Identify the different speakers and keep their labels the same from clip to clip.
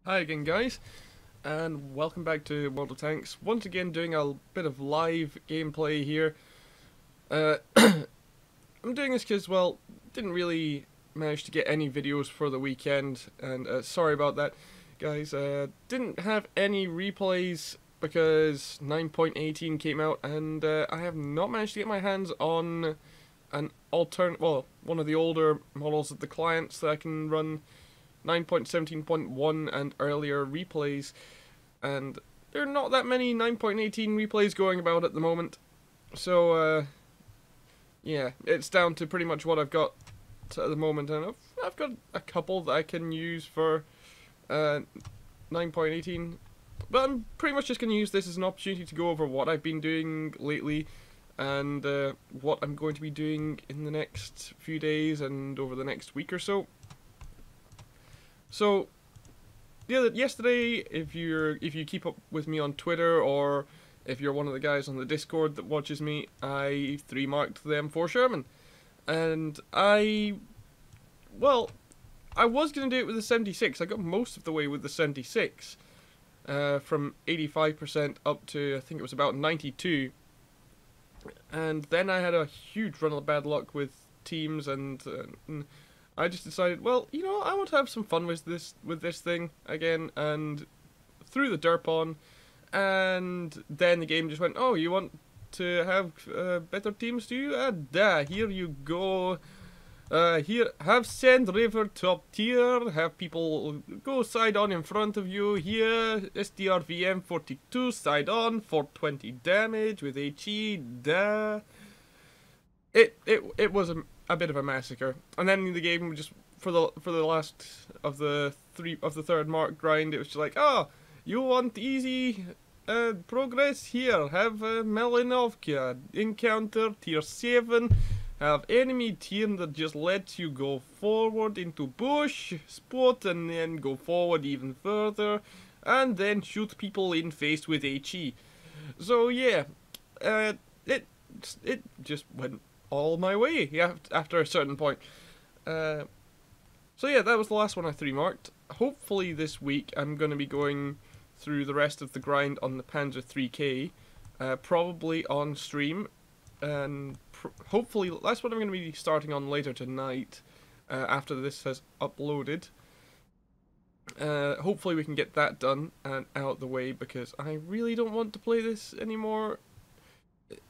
Speaker 1: Hi again, guys, and welcome back to World of Tanks. Once again, doing a bit of live gameplay here. I'm doing this because, well, didn't really manage to get any videos for the weekend, and sorry about that, guys. Didn't have any replays because 9.18 came out, and I have not managed to get my hands on an one of the older models of the clients that I can run 9.17.1 and earlier replays, and there are not that many 9.18 replays going about at the moment. So, yeah, it's down to pretty much what I've got at the moment, and I've got a couple that I can use for 9.18, but I'm pretty much just going to use this as an opportunity to go over what I've been doing lately, and what I'm going to be doing in the next few days and over the next week or so. So, yesterday, if you keep up with me on Twitter, or if you're one of the guys on the Discord that watches me, I 3-marked the M4 Sherman, and I was gonna do it with the 76. I got most of the way with the 76, from 85% up to I think it was about 92, and then I had a huge run of bad luck with teams, and I just decided, well, I want to have some fun with this thing again, and threw the derp on, and then the game just went, oh, you want to have better teams, do you? Here you go. Here, have Sand River top tier, have people go side on in front of you. Here, SDRVM 42 side on, 420 damage with HE. It was a bit of a massacre, and then the game just for the last of the third mark grind, it was just like, oh, you want easy progress? Here, have Malinovka encounter tier 7, have enemy team that just lets you go forward into bush spot and then go forward even further, and then shoot people in face with HE. So yeah, it just went all my way, yeah, after a certain point. So yeah, that was the last one I 3-marked. Hopefully this week I'm going to be going through the rest of the grind on the Panzer 3K, probably on stream, and hopefully that's what I'm going to be starting on later tonight, after this has uploaded. Hopefully we can get that done and out the way, because I really don't want to play this anymore.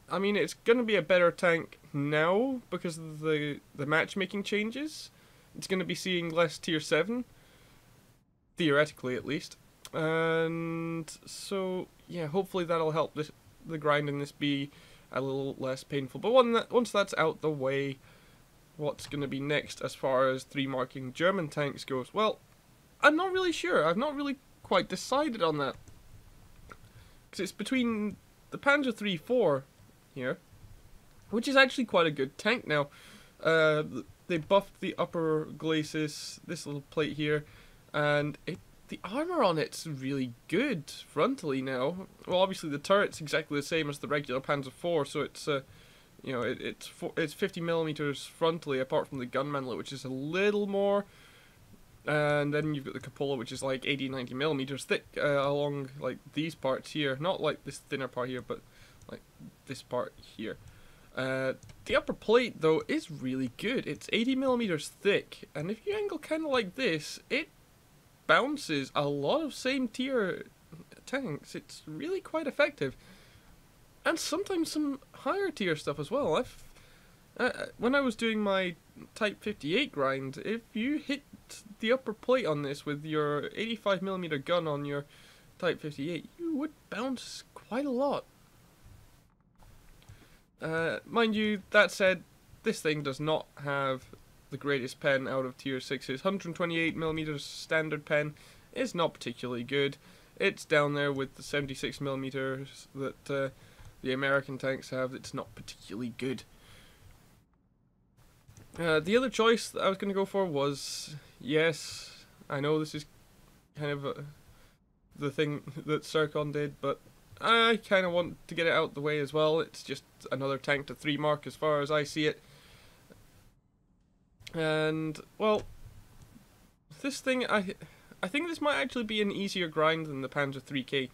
Speaker 1: I mean, it's going to be a better tank now because of the matchmaking changes. It's going to be seeing less tier 7, theoretically at least. And so, yeah, hopefully that'll help the grind in this be a little less painful. But once that's out the way, what's going to be next as far as 3-marking German tanks goes? Well, I'm not really sure. I've not really quite decided on that. Because it's between the Panzer 3-4 here, which is actually quite a good tank now. They buffed the upper glacis, this little plate here, and the armor on it's really good frontally now. Well, obviously the turret's exactly the same as the regular Panzer 4, so it's it's 50 millimeters frontally, apart from the gun manlet, which is a little more. And then you've got the cupola, which is like 80-90 millimeters thick, along like these parts here, not like this thinner part here, but like this part here. The upper plate though is really good. It's 80 millimeters thick, and if you angle kind of like this, it bounces a lot of same tier tanks. It's really quite effective, and sometimes some higher tier stuff as well. When I was doing my Type 58 grind, if you hit the upper plate on this with your 85 millimeter gun on your Type 58, you would bounce quite a lot. Mind you, that said, this thing does not have the greatest pen out of tier 6's. 128mm standard pen is not particularly good. It's down there with the 76mm that the American tanks have. It's not particularly good. The other choice that I was going to go for was, yes, I know this is kind of the thing that Serkon did, but I kind of want to get it out the way as well. It's just another tank to 3-mark as far as I see it. And, well, this thing, I think this might actually be an easier grind than the Panzer 3K.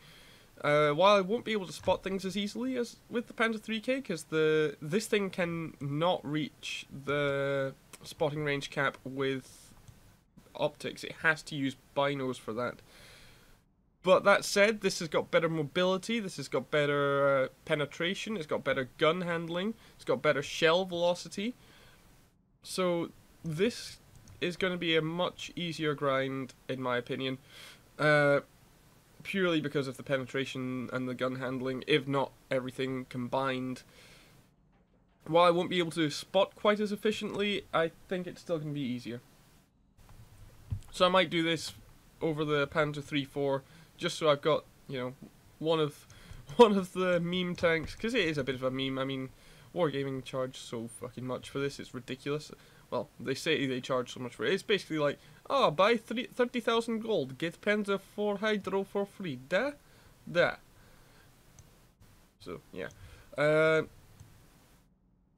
Speaker 1: While I won't be able to spot things as easily as with the Panzer 3K, because this thing can not reach the spotting range cap with optics. It has to use binos for that. But that said, this has got better mobility, this has got better penetration, it's got better gun handling, it's got better shell velocity. So this is going to be a much easier grind, in my opinion. Purely because of the penetration and the gun handling, if not everything combined. While I won't be able to spot quite as efficiently, I think it's still going to be easier. So I might do this over the Panzer III-4, just so I've got, you know, one of the meme tanks, because it is a bit of a meme. I mean, Wargaming charge so fucking much for this, it's ridiculous. Well, they say they charge so much for it. It's basically like, oh, buy 30,000 gold, get Panzer IV Hydro for free. Da? Da. So, yeah.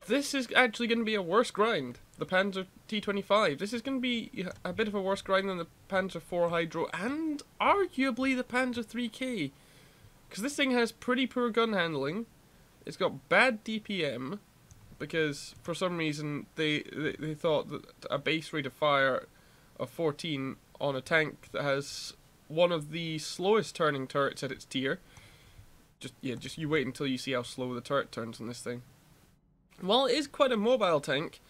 Speaker 1: This is actually going to be a worse grind, the Panzer T25. This is going to be a bit of a worse grind than the Panzer IV Hydro, and arguably the Panzer 3K. Because this thing has pretty poor gun handling, it's got bad DPM, because for some reason they thought that a base rate of fire of 14 on a tank that has one of the slowest turning turrets at its tier. Just you wait until you see how slow the turret turns on this thing. While it is quite a mobile tank,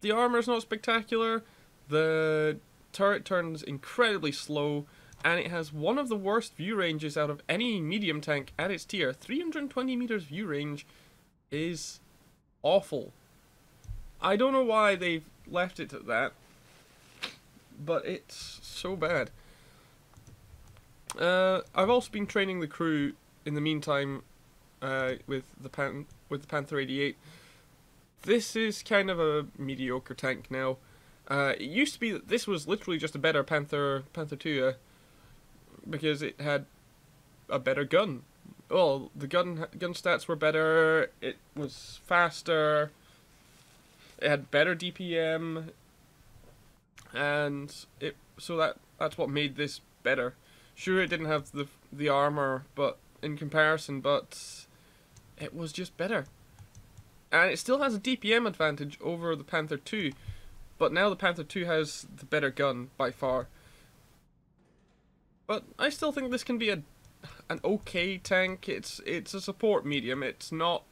Speaker 1: the armor's not spectacular, the turret turns incredibly slow, and it has one of the worst view ranges out of any medium tank at its tier. 320 meters view range is awful. I don't know why they've left it at that, but it's so bad. I've also been training the crew in the meantime with the Panther 88. This is kind of a mediocre tank now. It used to be that this was literally just a better Panther 2, because it had a better gun. Well, the gun stats were better, it was faster, it had better DPM, and that's what made this better. Sure, it didn't have the armor, but in comparison, but it was just better. And it still has a DPM advantage over the Panther 2, but now the Panther 2 has the better gun by far. But I still think this can be an okay tank. It's a support medium. It's not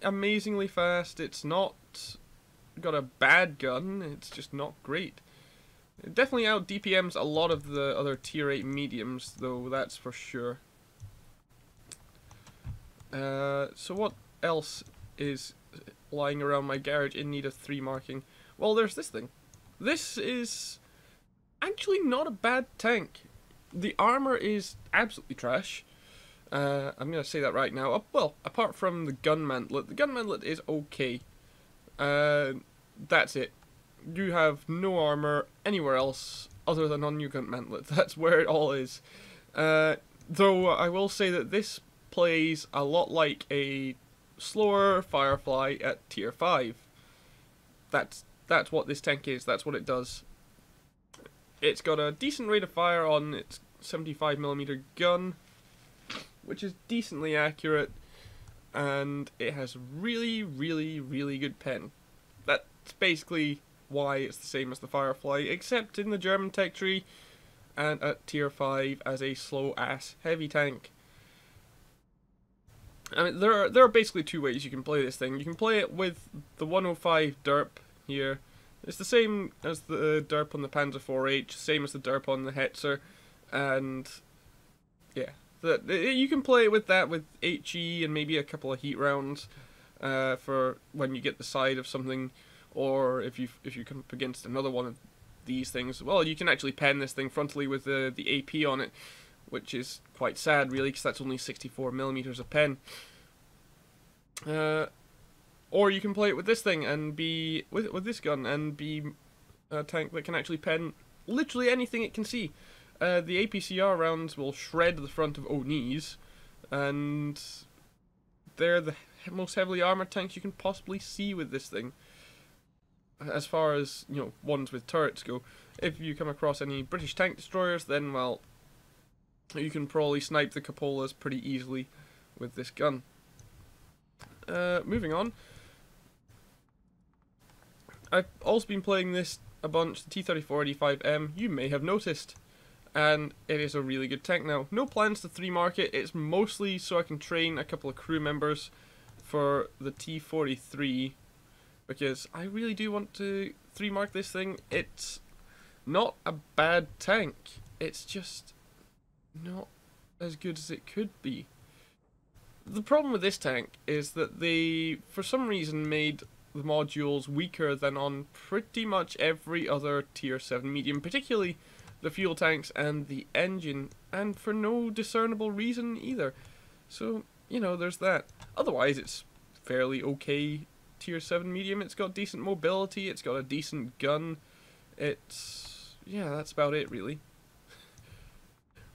Speaker 1: amazingly fast. It's not got a bad gun. It's just not great. It definitely out DPMs a lot of the other tier 8 mediums, though, that's for sure. So what else is lying around my garage in need of 3 marking? Well, there's this thing. This is actually not a bad tank. The armor is absolutely trash. I'm going to say that right now. Well, apart from the gun mantlet. The gun mantlet is okay. That's it. You have no armor anywhere else other than on your gun mantlet. That's where it all is. Though I will say that this plays a lot like a slower Firefly at tier 5. That's what this tank is. That's what it does. It's got a decent rate of fire on its 75mm gun, which is decently accurate, and it has really, really, really good pen. That's basically why it's the same as the Firefly, except in the German tech tree, and at tier 5 as a slow-ass heavy tank. I mean, there are basically 2 ways you can play this thing. You can play it with the 105 derp here. It's the same as the derp on the Panzer IV-H, same as the derp on the Hetzer, and yeah, you can play it with that with HE and maybe a couple of heat rounds for when you get the side of something, or if you come up against another one of these things. Well, you can actually pen this thing frontally with the AP on it, which is quite sad, really, because that's only 64mm of pen. Or you can play it with this thing and be with this gun and be a tank that can actually pen literally anything it can see. The APCR rounds will shred the front of O'Nees, and they're the most heavily armored tanks you can possibly see with this thing. as far as, you know, ones with turrets go. If you come across any British tank destroyers, then, well, you can probably snipe the cupolas pretty easily with this gun. Moving on. I've also been playing this a bunch, the T-34-85M, you may have noticed. And it is a really good tank now. No plans to 3-mark it, it's mostly so I can train a couple of crew members for the T-43. Because I really do want to 3-mark this thing. It's not a bad tank, it's just not as good as it could be. The problem with this tank is that they, for some reason, made the modules weaker than on pretty much every other tier 7 medium, particularly the fuel tanks and the engine, and for no discernible reason either. So, you know, there's that. Otherwise, it's fairly okay tier 7 medium. It's got decent mobility, it's got a decent gun. It's... yeah, that's about it, really.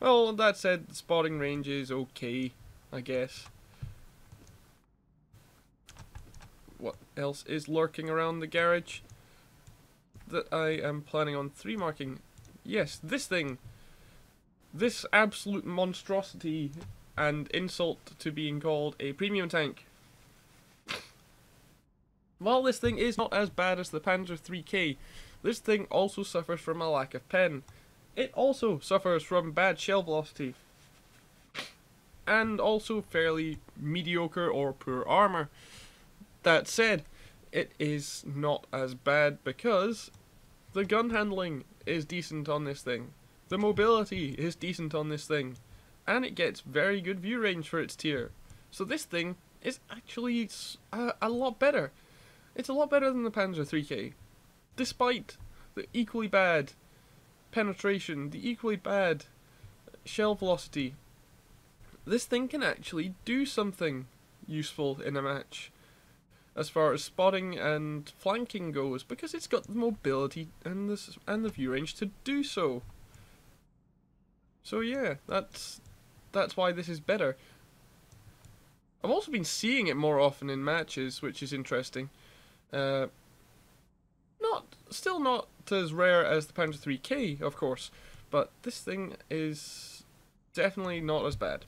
Speaker 1: Well, that said, the spotting range is okay, I guess. What else is lurking around the garage that I am planning on 3-marking? Yes, this thing. This absolute monstrosity and insult to being called a premium tank. While this thing is not as bad as the Panzer IIIK, this thing also suffers from a lack of pen. It also suffers from bad shell velocity. And also fairly mediocre or poor armor. That said, it is not as bad because the gun handling is decent on this thing. The mobility is decent on this thing. And it gets very good view range for its tier. So this thing is actually a lot better. It's a lot better than the Panzer IIIK. Despite the equally bad penetration, the equally bad shell velocity, this thing can actually do something useful in a match as far as spotting and flanking goes, because it's got the mobility and the view range to do so. So yeah, that's why this is better. I've also been seeing it more often in matches, which is interesting. Still not as rare as the Panzer IIIK, of course, but this thing is definitely not as bad.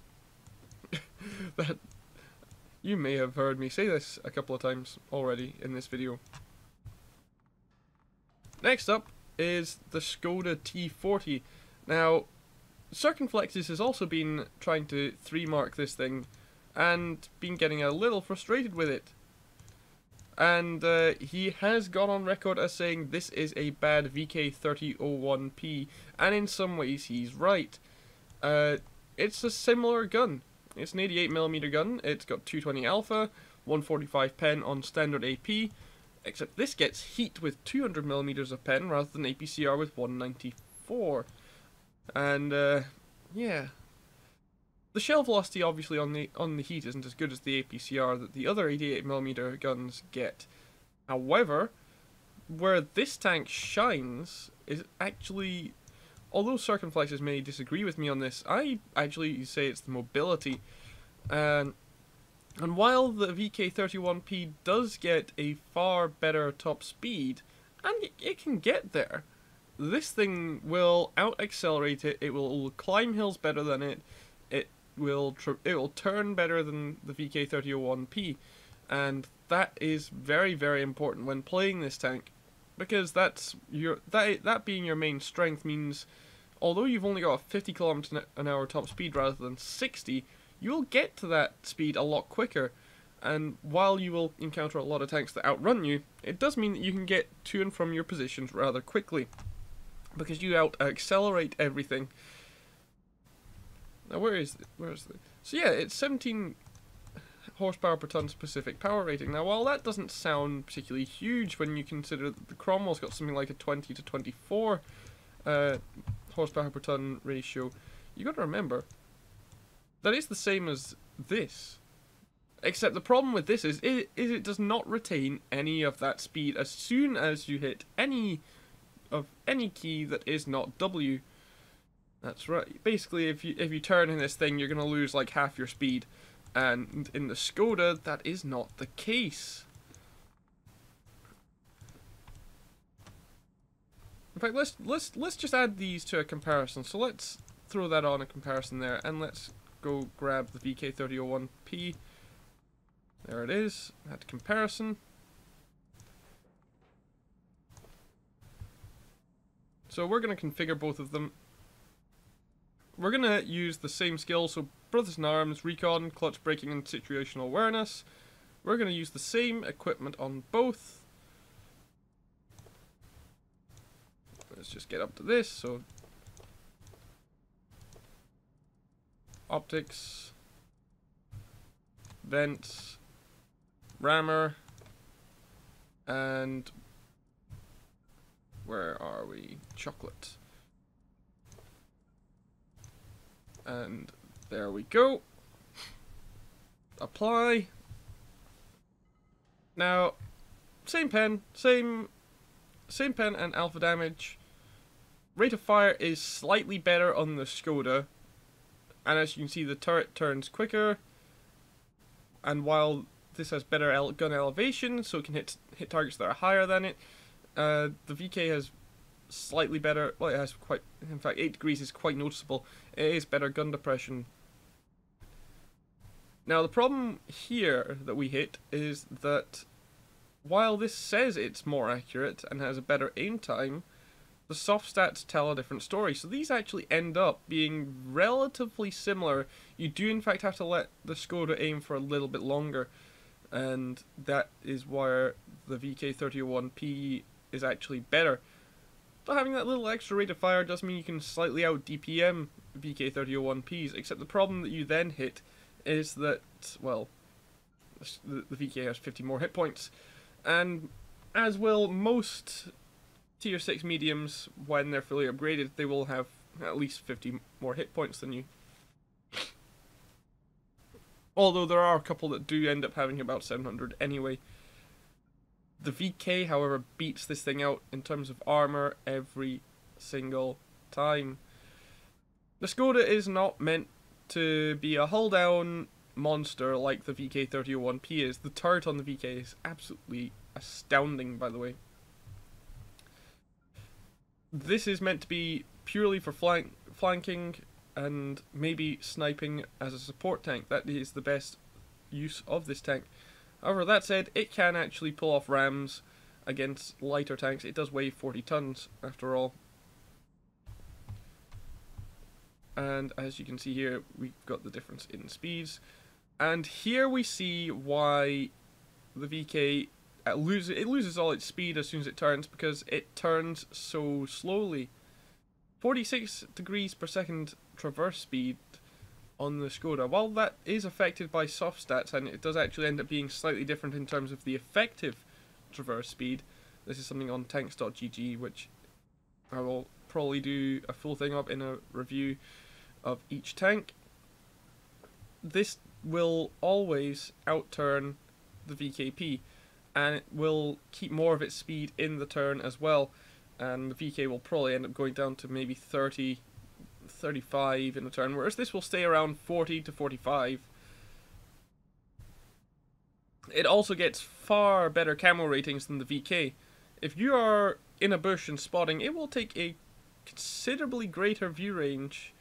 Speaker 1: That you may have heard me say this a couple of times already in this video. Next up is the Skoda T40. Now, Circumflexes has also been trying to 3-mark this thing and been getting a little frustrated with it. And he has gone on record as saying this is a bad VK3001P, and in some ways he's right. It's a similar gun. It's an 88mm gun, it's got 220 alpha, 145 pen on standard AP, except this gets heat with 200mm of pen rather than APCR with 194. And yeah. The shell velocity obviously on the heat isn't as good as the APCR that the other 88mm guns get. However, where this tank shines is actually, although Circumflexes may disagree with me on this, I actually say it's the mobility. And while the VK31P does get a far better top speed, and it can get there, this thing will out-accelerate it, it will climb hills better than it, it will turn better than the VK3001P, and that is very, very important when playing this tank, because that being your main strength means, although you've only got a 50 km/h top speed rather than 60, you'll get to that speed a lot quicker. And while you will encounter a lot of tanks that outrun you, it does mean that you can get to and from your positions rather quickly, because you out-accelerate everything. Now where is it? So yeah, it's 17 horsepower per ton specific power rating. Now while that doesn't sound particularly huge when you consider that the Cromwell's got something like a 20 to 24 horsepower per ton ratio, you got to remember that is the same as this. Except the problem with this is it does not retain any of that speed as soon as you hit any key that is not W. That's right. Basically, if you turn in this thing, you're gonna lose like half your speed, and in the Skoda, that is not the case. In fact, let's just add these to a comparison. So let's throw that on a comparison there, and let's go grab the VK3001P. There it is. Add comparison. So we're going to configure both of them. We're going to use the same skills, so Brothers in Arms, Recon, Clutch Braking, and Situational Awareness. We're going to use the same equipment on both. Let's just get up to this. So optics, vents, rammer, and where are we? Chocolate. And there we go. Apply. Now, same pen and alpha damage. Rate of fire is slightly better on the Skoda, and as you can see, the turret turns quicker. And while this has better gun elevation, so it can hit targets that are higher than it, the VK has slightly better. Well, it has quite. In fact, 8 degrees is quite noticeable. It is better gun depression. Now, the problem here that we hit is that while this says it's more accurate and has a better aim time, the soft stats tell a different story. So these actually end up being relatively similar. You do in fact have to let the Skoda aim for a little bit longer, and that is why the VK3001P is actually better. But having that little extra rate of fire does mean you can slightly out DPM VK3001Ps, except the problem that you then hit is that, well, the VK has 50 more hit points, and as will most tier 6 mediums, when they're fully upgraded, they will have at least 50 more hit points than you. Although there are a couple that do end up having about 700 anyway. The VK, however, beats this thing out in terms of armor every single time. The Skoda is not meant to be a hull down monster like the VK3001P is. The turret on the VK is absolutely astounding, by the way. This is meant to be purely for flanking and maybe sniping as a support tank. That is the best use of this tank. However, that said, it can actually pull off rams against lighter tanks. It does weigh 40 tons after all. And as you can see here, we've got the difference in speeds. And here we see why the VK loses all its speed as soon as it turns, because it turns so slowly. 46 degrees per second traverse speed on the Skoda. While that is affected by soft stats, and it does actually end up being slightly different in terms of the effective traverse speed. This is something on tanks.gg, which I will probably do a full thing of in a review of each tank. This will always outturn the VKP, and it will keep more of its speed in the turn as well, and the VK will probably end up going down to maybe 30, 35 in a turn, whereas this will stay around 40 to 45. It also gets far better camo ratings than the VK. If you are in a bush and spotting, it will take a considerably greater view range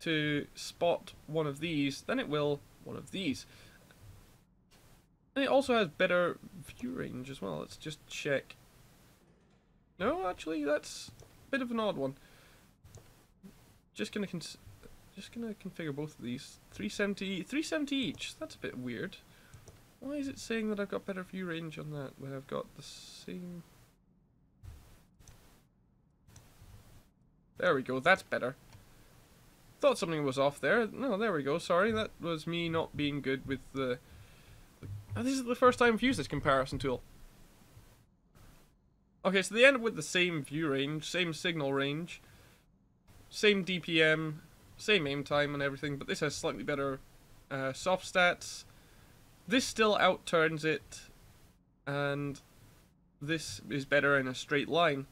Speaker 1: to spot one of these than it will one of these. And it also has better view range as well. Let's just check. No, actually, that's a bit of an odd one. Just gonna configure both of these. 370 each. That's a bit weird. Why is it saying that I've got better view range on that when I've got the same? There we go. That's better. Thought something was off there. No, there we go. Sorry, that was me not being good with the. Oh, this is the first time I've used this comparison tool. Okay, so they end up with the same view range, same signal range, same DPM, same aim time and everything, but this has slightly better soft stats. This still outturns it, and this is better in a straight line.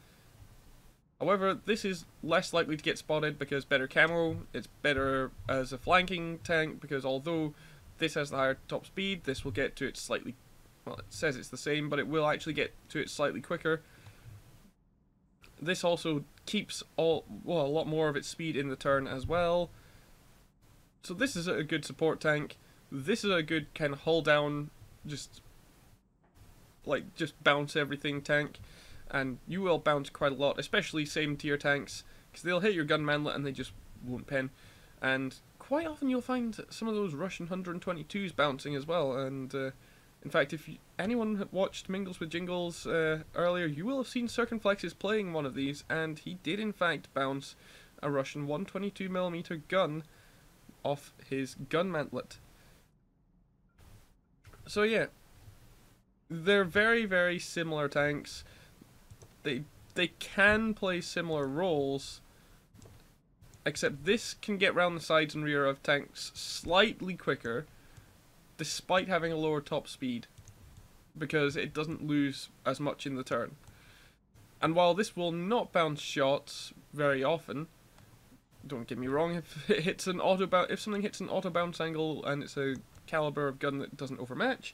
Speaker 1: However, this is less likely to get spotted because better camo, it's better as a flanking tank, because although this has the higher top speed, this will get to it slightly, well, it says it's the same, but it will actually get to it slightly quicker. This also keeps a lot more of its speed in the turn as well. So this is a good support tank. This is a good kind of hull down, just bounce everything tank. And you will bounce quite a lot, especially same tier tanks, because they'll hit your gun manlet and they just won't pen. And quite often you'll find some of those Russian 122s bouncing as well. And in fact, if anyone watched Mingles with Jingles earlier, you will have seen Circumflexes playing one of these, and he did in fact bounce a Russian 122mm gun off his gun mantlet. So yeah, they're very, very similar tanks. They can play similar roles, except this can get round the sides and rear of tanks slightly quicker, despite having a lower top speed, because it doesn't lose as much in the turn. And while this will not bounce shots very often, don't get me wrong, if it hits an if something hits an auto bounce angle and it's a caliber of gun that doesn't overmatch,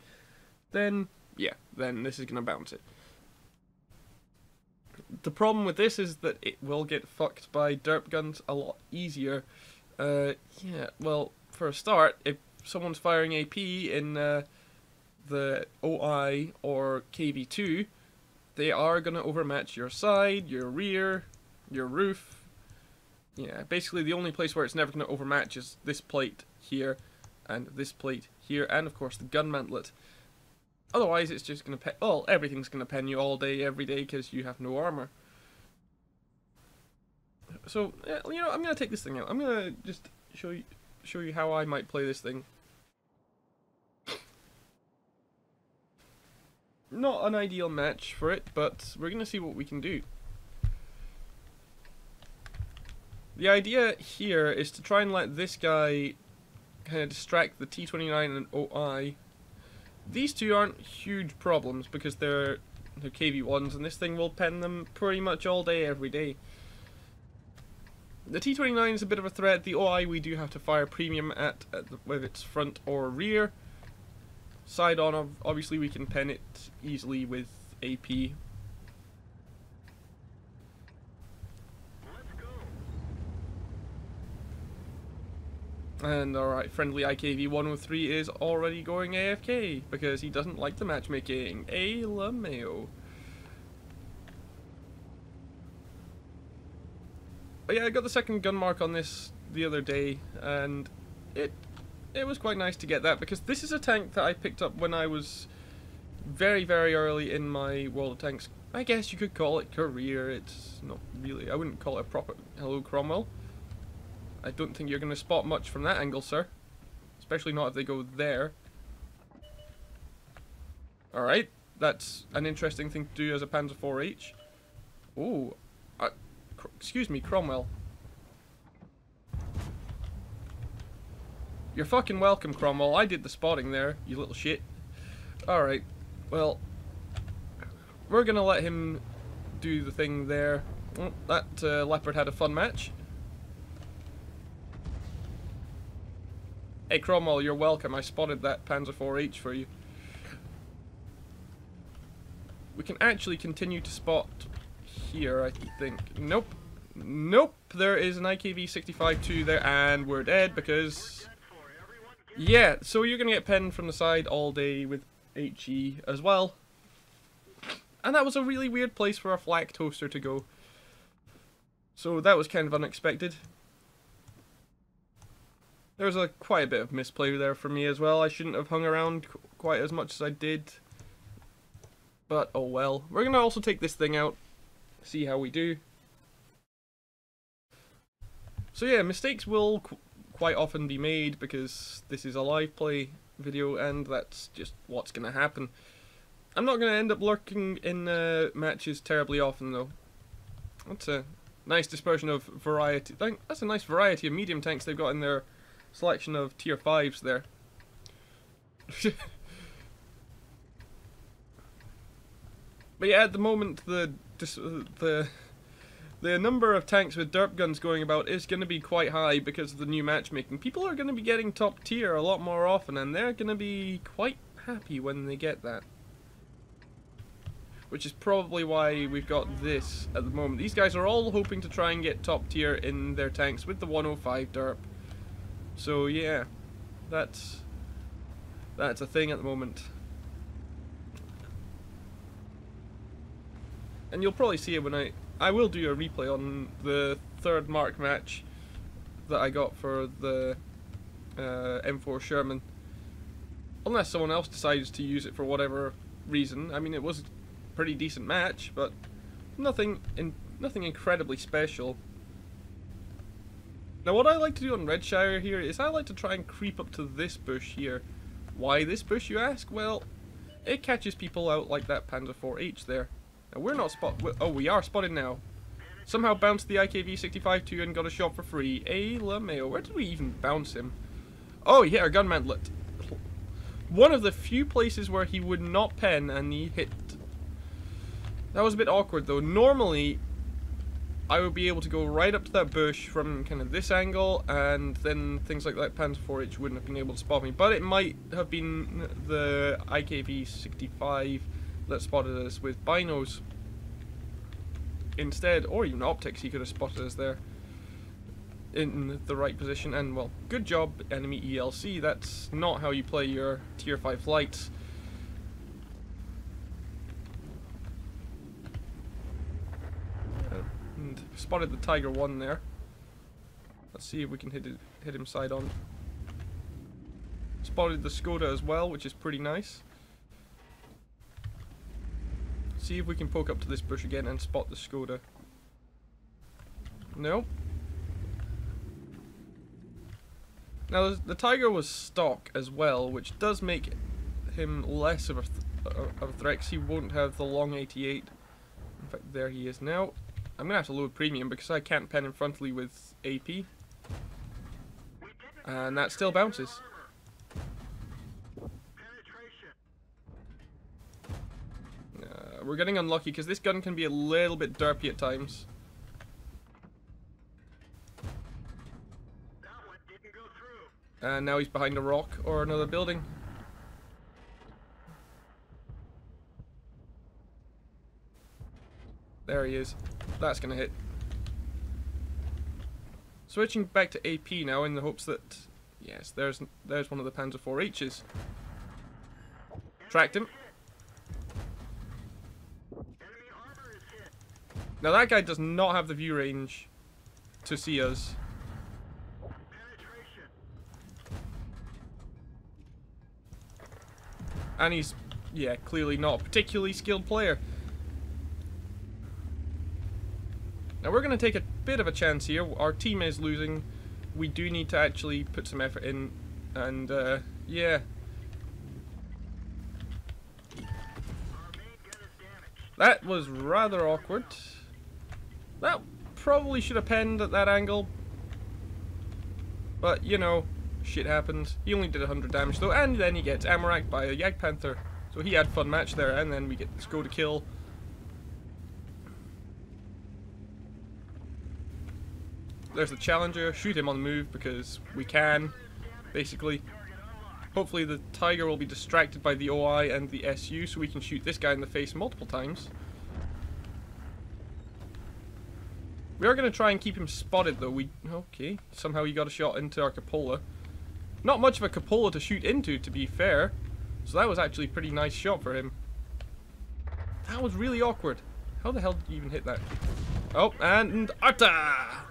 Speaker 1: then yeah, then this is gonna bounce it. The problem with this is that it will get fucked by derp guns a lot easier. Yeah, well, for a start, if someone's firing AP in the OI or KV2, they are going to overmatch your side, your rear, your roof. Yeah, basically the only place where it's never going to overmatch is this plate here, and this plate here, and of course the gun mantlet. Otherwise, it's just going to well, everything's going to pen you all day, every day, because you have no armor. So, you know, I'm going to take this thing out. I'm going to just show you how I might play this thing. Not an ideal match for it, but we're going to see what we can do. The idea here is to try and let this guy kind of distract the T29 and OI. These two aren't huge problems because they're KV1s, and this thing will pen them pretty much all day, every day. The T29 is a bit of a threat. The OI we do have to fire premium at whether it's front or rear. Side on, obviously we can pen it easily with AP. And alright, friendly IKV-103 is already going AFK because he doesn't like the matchmaking. A LMAO. But yeah, I got the second gun mark on this the other day, and it was quite nice to get that because this is a tank that I picked up when I was very, very early in my World of Tanks. I guess you could call it career. It's not really. I wouldn't call it a proper Hello Cromwell. I don't think you're going to spot much from that angle, sir. Especially not if they go there. Alright, that's an interesting thing to do as a Panzer IV-H. Ooh, excuse me, Cromwell. You're fucking welcome, Cromwell. I did the spotting there, you little shit. Alright, well, we're going to let him do the thing there. Oh, that Leopard had a fun match. Hey Cromwell, you're welcome. I spotted that Panzer IV-H for you. We can actually continue to spot here, I think. Nope. Nope. There is an IKV-65-2 there, and we're dead because... Yeah, so you're going to get penned from the side all day with HE as well. And that was a really weird place for a flak toaster to go. So that was kind of unexpected. There was quite a bit of misplay there for me as well. I shouldn't have hung around quite as much as I did. But oh well. We're going to also take this thing out. See how we do. So yeah, mistakes will quite often be made because this is a live play video and that's just what's going to happen. I'm not going to end up lurking in matches terribly often though. That's a nice dispersion of variety. That's a nice variety of medium tanks they've got in their selection of tier 5s there. But yeah, at the moment the number of tanks with derp guns going about is going to be quite high because of the new matchmaking. People are going to be getting top tier a lot more often and they're going to be quite happy when they get that. which is probably why we've got this at the moment. These guys are all hoping to try and get top tier in their tanks with the 105 derp. So yeah, that's a thing at the moment. And you'll probably see it when I will do a replay on the third Mark match that I got for the M4 Sherman. Unless someone else decides to use it for whatever reason. I mean, it was a pretty decent match, but nothing incredibly special. Now what I like to do on Redshire here is I like to try and creep up to this bush here. Why this bush, you ask? Well, it catches people out like that Panzer IV-H there. Now we're not oh, we are spotted now. Somehow bounced the IKV-65-2 and got a shot for free. LMAO. Where did we even bounce him? Oh, he hit our gun mantlet. One of the few places where he would not pen and he hit. That was a bit awkward though. Normally, I would be able to go right up to that bush from kind of this angle, and then things like that Panzer IV-H wouldn't have been able to spot me. But it might have been the IKV-65 that spotted us with binos instead, or even optics. He could have spotted us there in the right position. And well, good job, enemy ELC. That's not how you play your tier 5 flights. And spotted the Tiger 1 there. Let's see if we can hit him side on. Spotted the Skoda as well, which is pretty nice. See if we can poke up to this bush again and spot the Skoda. No. Now the Tiger was stock as well, which does make him less of a threat, 'cause he won't have the long 88. In fact, there he is now. I'm gonna have to load premium because I can't pen in frontally with AP. And that still bounces. We're getting unlucky because this gun can be a little bit derpy at times. And now he's behind a rock or another building. There he is. That's gonna hit. Switching back to AP now in the hopes that, yes, there's one of the Panzer IV-H's. Tracked him. Now that guy does not have the view range to see us. And he's, yeah, clearly not a particularly skilled player. Now we're going to take a bit of a chance here. Our team is losing. We do need to actually put some effort in. And, yeah. That was rather awkward. That probably should have penned at that angle. But, you know, shit happens. He only did 100 damage though, and then he gets ammo-racked by a Jagdpanther. So he had fun match there, and then we get the Skoda kill. There's the Challenger. Shoot him on the move because we can, basically. Hopefully the Tiger will be distracted by the OI and the SU so we can shoot this guy in the face multiple times. We are going to try and keep him spotted though. Okay, somehow he got a shot into our cupola. Not much of a cupola to shoot into, to be fair. So that was actually a pretty nice shot for him. That was really awkward. How the hell did you even hit that? Oh, and Arta!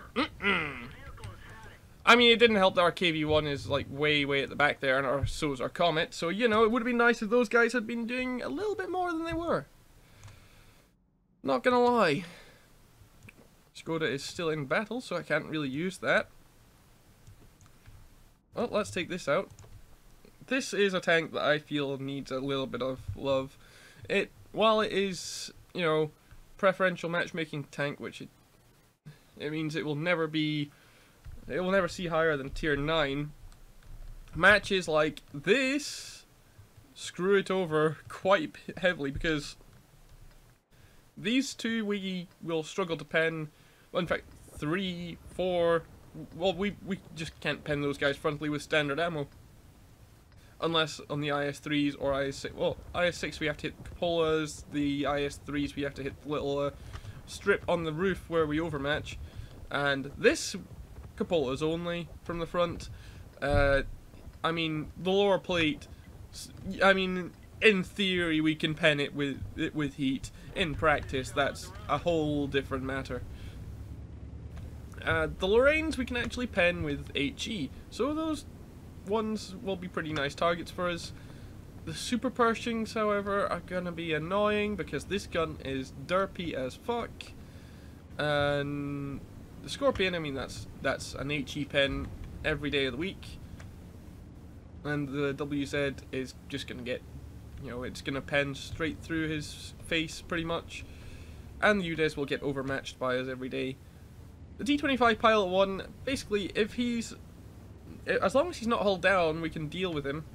Speaker 1: I mean, it didn't help that our KV-1 is like way at the back there, and so is our Comet. So, you know, it would have been nice if those guys had been doing a little bit more than they were. Not gonna lie. Skoda is still in battle, so I can't really use that. Well, let's take this out. This is a tank that I feel needs a little bit of love. While it is, you know, preferential matchmaking tank, which it means it will never see higher than tier 9. Matches like this screw it over quite heavily because these two we will struggle to pen. Well, in fact, 3, 4. Well, we just can't pen those guys frontally with standard ammo. Unless on the IS-3s or IS-6, well, IS-6 we have to hit cupolas, the IS-3s we have to hit the little strip on the roof where we overmatch, and this cupolas only from the front. I mean, the lower plate, I mean, in theory we can pen it with heat. In practice, that's a whole different matter. The Lorraines we can actually pen with HE, so those ones will be pretty nice targets for us. The Super Pershings, however, are gonna be annoying because this gun is derpy as fuck. And the Scorpion, I mean, that's an HE pen every day of the week. And the WZ is just gonna get, you know, it's gonna pen straight through his face pretty much. And the UDES will get overmatched by us every day. The T-25 Pilot 1, basically, if he's, as long as he's not hull down, we can deal with him.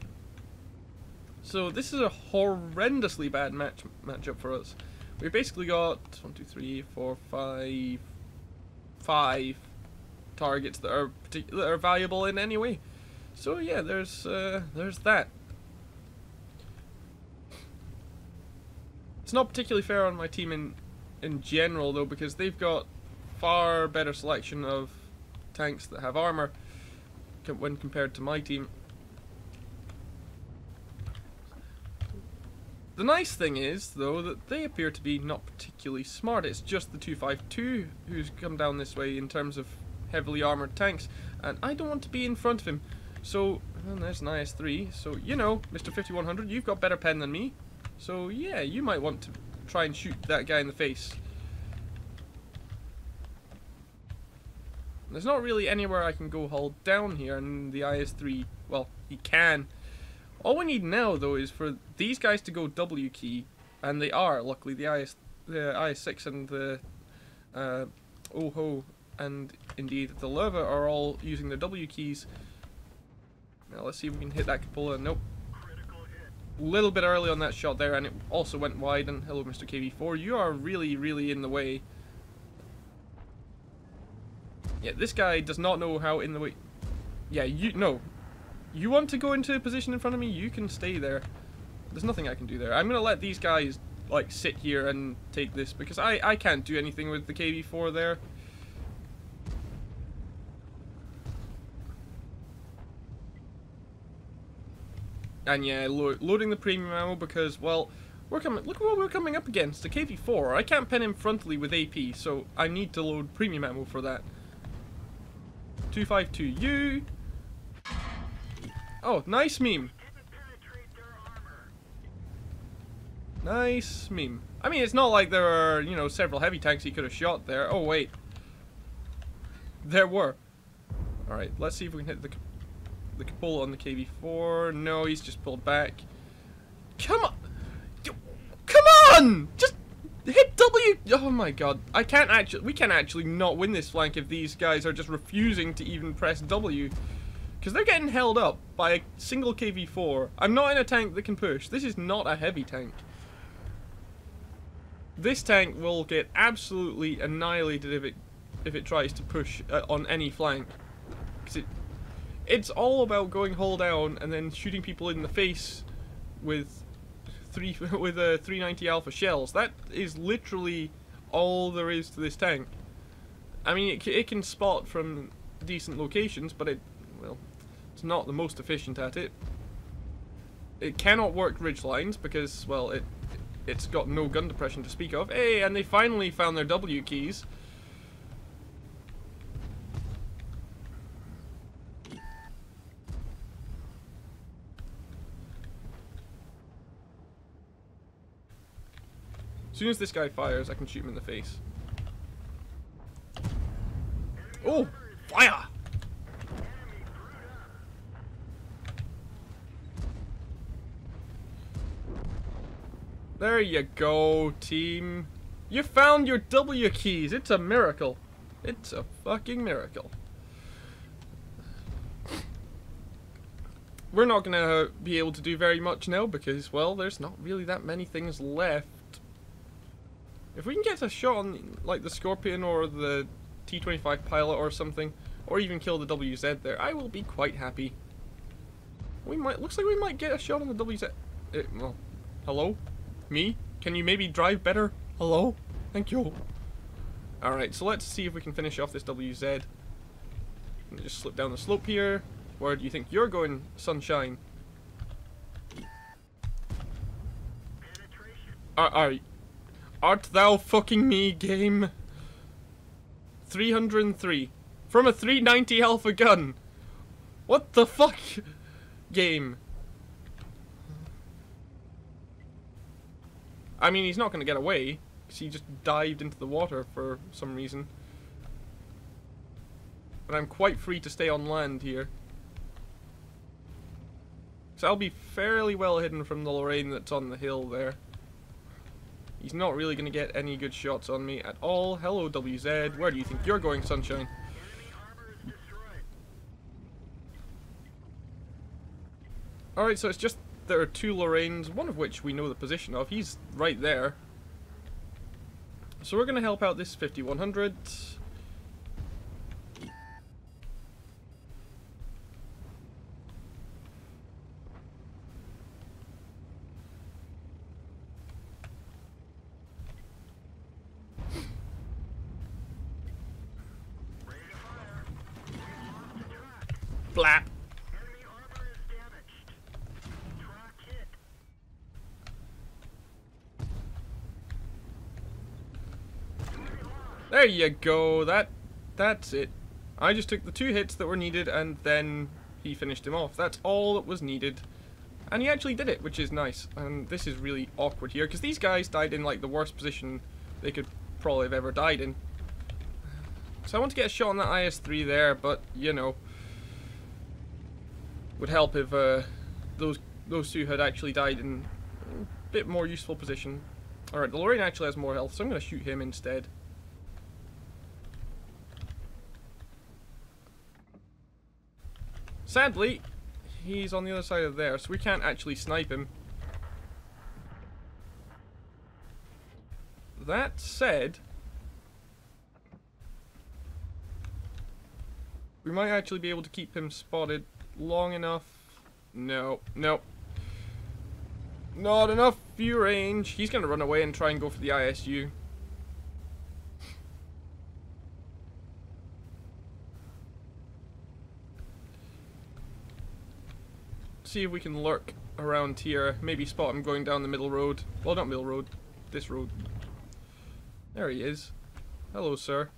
Speaker 1: So this is a horrendously bad matchup for us. We basically got 1, 2, 3, 4, 5 targets that are valuable in any way. So yeah, there's that. It's not particularly fair on my team in general though, because they've got far better selection of tanks that have armor when compared to my team. The nice thing is, though, that they appear to be not particularly smart. It's just the 252 who's come down this way in terms of heavily armored tanks, and I don't want to be in front of him. So, and there's an IS-3, so, you know, Mr. 5100, you've got better pen than me. So, yeah, you might want to try and shoot that guy in the face. There's not really anywhere I can go hull down here, and the IS-3, well, he can. All we need now, though, is for these guys to go W key, and they are, luckily, the IS-6 and the OHO, and indeed the Leva are all using the W keys. Now let's see if we can hit that cupola. Nope. A little bit early on that shot there, and it also went wide, and hello Mr. KV4, you are really, really in the way. Yeah, this guy does not know how in the way. Yeah, no. You want to go into a position in front of me, you can stay there. There's nothing I can do there. I'm going to let these guys, like, sit here and take this, because I can't do anything with the KV4 there. And yeah, loading the premium ammo because, well, look what we're coming up against, a KV4. I can't pen him frontally with AP, so I need to load premium ammo for that. 252U. Oh, nice meme. Nice meme. I mean, it's not like there are, you know, several heavy tanks he could have shot there. Oh, wait. There were. Alright, let's see if we can hit the cupola on the KV4. No, he's just pulled back. Come on! Come on! Just hit W! Oh my god. We can't actually not win this flank if these guys are just refusing to even press W. Because they're getting held up by a single KV4. I'm not in a tank that can push. This is not a heavy tank. This tank will get absolutely annihilated if it tries to push on any flank. Because it's all about going hull down and then shooting people in the face with 390 Alpha shells. That is literally all there is to this tank. I mean, it can spot from decent locations, but well, it's not the most efficient at it. It cannot work ridge lines because, well, it's got no gun depression to speak of. Hey, and they finally found their W keys. As soon as this guy fires, I can shoot him in the face. Oh! Fire! There you go, team. You found your W keys. It's a miracle. It's a fucking miracle. We're not gonna be able to do very much now because, well, there's not really that many things left. If we can get a shot on, like, the Scorpion or the T-25 Pilot or something, or even kill the WZ there, I will be quite happy. We might, looks like we might get a shot on the WZ. Well, hello? Me? Can you maybe drive better? Hello? Thank you. Alright, so let's see if we can finish off this WZ. Just slip down the slope here. Where do you think you're going, Sunshine? Art thou fucking me, game? 303. From a 390 Alpha gun. What the fuck? Game. I mean, he's not going to get away, because he just dived into the water for some reason. But I'm quite free to stay on land here. So I'll be fairly well hidden from the Lorraine that's on the hill there. He's not really going to get any good shots on me at all. Hello, WZ. Where do you think you're going, Sunshine? Alright, so it's just there are two Lorraines, one of which we know the position of. He's right there. So we're going to help out this 5100. Flap. There you go. That's it. I just took the 2 hits that were needed and then he finished him off. That's all that was needed. And he actually did it, which is nice. And this is really awkward here because these guys died in like the worst position they could probably have ever died in. So I want to get a shot on that IS-3 there, but you know, would help if those two had actually died in a bit more useful position. Alright, the Lorraine actually has more health, so I'm going to shoot him instead. Sadly, he's on the other side of there, so we can't actually snipe him. That said, we might actually be able to keep him spotted long enough. No, nope. Not enough view range. He's going to run away and try and go for the ISU. See if we can lurk around here. Maybe spot him going down the middle road. Well, not middle road. This road. There he is. Hello, sir.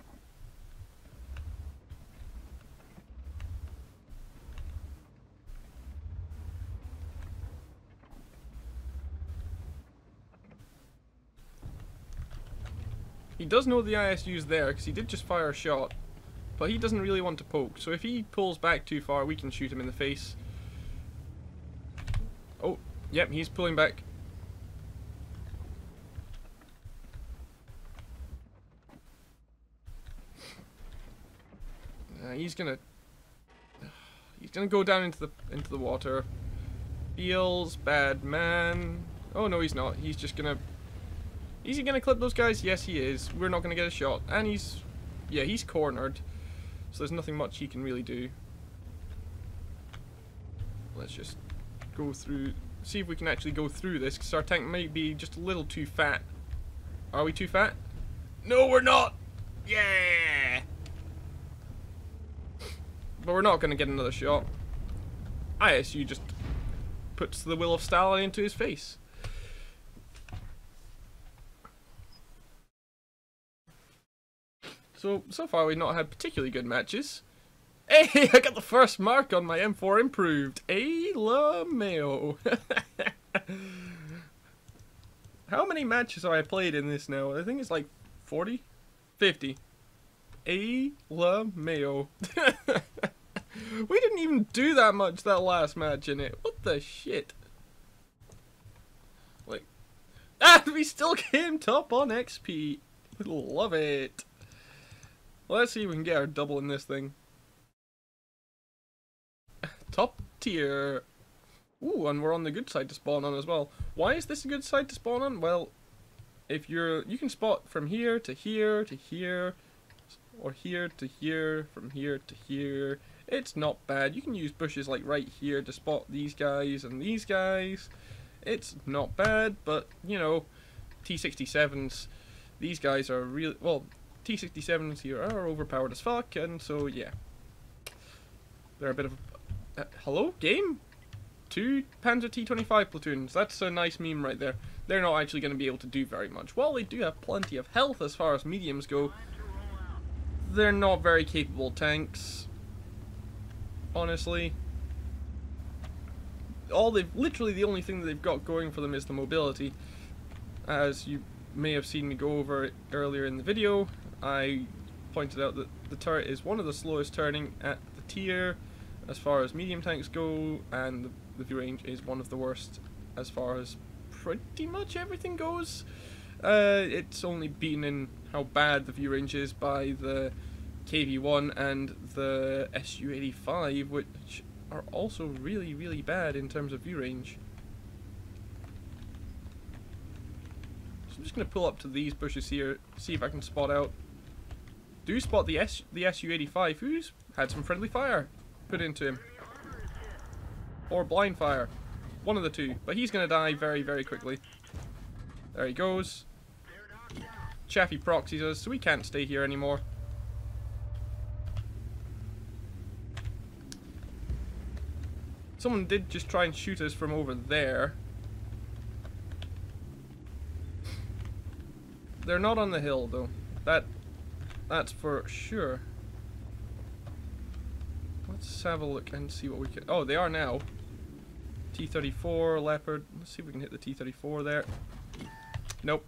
Speaker 1: He does know the ISU's there, because he did just fire a shot. But he doesn't really want to poke, so if he pulls back too far, we can shoot him in the face. Oh, yep, he's pulling back. He's gonna go down into the water. Feels bad, man. Oh no, he's not. He's just gonna. Is he gonna clip those guys? Yes, he is. We're not gonna get a shot, and he's cornered. So there's nothing much he can really do. Let's just go through. See if we can actually go through this, because our tank might be just a little too fat. Are we too fat? No, we're not. Yeah. But we're not going to get another shot. ISU just puts the will of Stalin into his face. So far we've not had particularly good matches. Hey, I got the first mark on my M4 improved. Hey, LaMayo. How many matches have I played in this now? I think it's like 40? 50. A LaMayo. We didn't even do that much that last match in it. What the shit? Like, and we still came top on XP. Love it. Let's see if we can get our double in this thing. Top tier. Ooh, and we're on the good side to spawn on as well. Why is this a good side to spawn on? Well, if you can spot from here to here to here, or here to here, from here to here. It's not bad. You can use bushes like right here to spot these guys and these guys. It's not bad, but you know, T-67s, these guys are really, well, T-67s here are overpowered as fuck, and so yeah. They're a bit of hello, game? 2 Panzer T-25 platoons. That's a nice meme right there. They're not actually going to be able to do very much. While they do have plenty of health as far as mediums go, they're not very capable tanks. Honestly. Literally the only thing that they've got going for them is the mobility. As you may have seen me go over it earlier in the video, I pointed out that the turret is one of the slowest turning at the tier as far as medium tanks go, and the view range is one of the worst as far as pretty much everything goes. It's only beaten in how bad the view range is by the KV-1 and the Su-85, which are also really, really bad in terms of view range. So I'm just going to pull up to these bushes here, see if I can spot out. Do spot the Su-85, who's had some friendly fire put into him. Or blind fire. One of the two. But he's going to die very, very quickly. There he goes. Chaffee proxies us, so we can't stay here anymore. Someone did just try and shoot us from over there. They're not on the hill, though. That's for sure. Let's have a look and see what we can... Oh, they are now. T-34, Leopard. Let's see if we can hit the T-34 there. Nope.